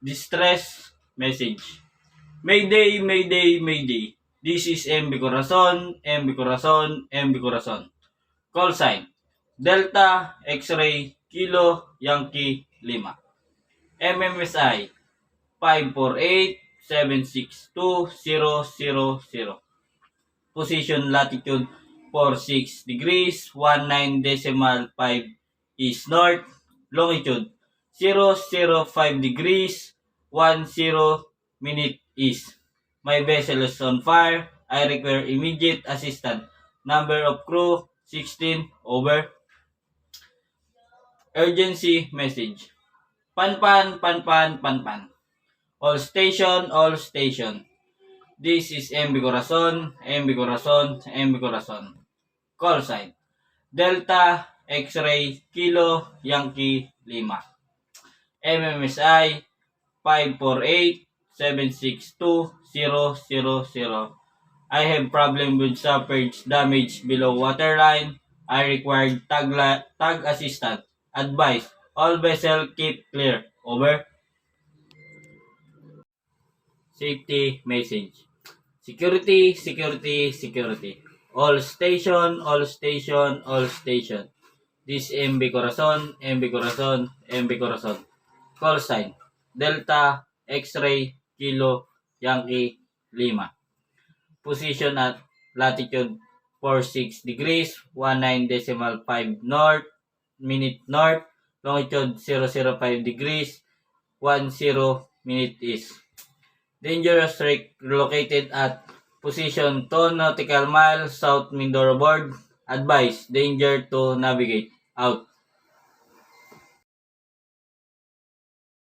Distress message. Mayday, Mayday, Mayday. This is MB Corazon, MB Corazon, MB Corazon. Call sign. Delta, X-ray, Kilo, Yankee, Lima. MMSI 548-762-000. Position latitude 46 degrees 19 decimal 5 east north. Longitude 005 degrees 10 minute east. My vessel is on fire. I require immediate assistance. Number of crew 16. Over. Urgency message. Panpan, panpan, panpan. All station, all station. This is MB Corazon, MB Corazon, MB Corazon. Call sign. Delta, X-ray, Kilo, Yankee, Lima. MMSI 548-762-000. I have problem with submerged damage below waterline. I required tag assistant. Advice. All vessel keep clear. Over. Safety message. Security, security, security. All station, all station, all station. This MB Corazon, MB Corazon, MB Corazon. Call sign. Delta, X-ray, Kilo, Yankee, Lima. Position at latitude 46 degrees, 19 decimal 5 north, minute north. Longitude 005 degrees, 10 minute east. Dangerous wreck located at position 2 nautical miles south Mindoro Board. Advice, danger to navigate. Out.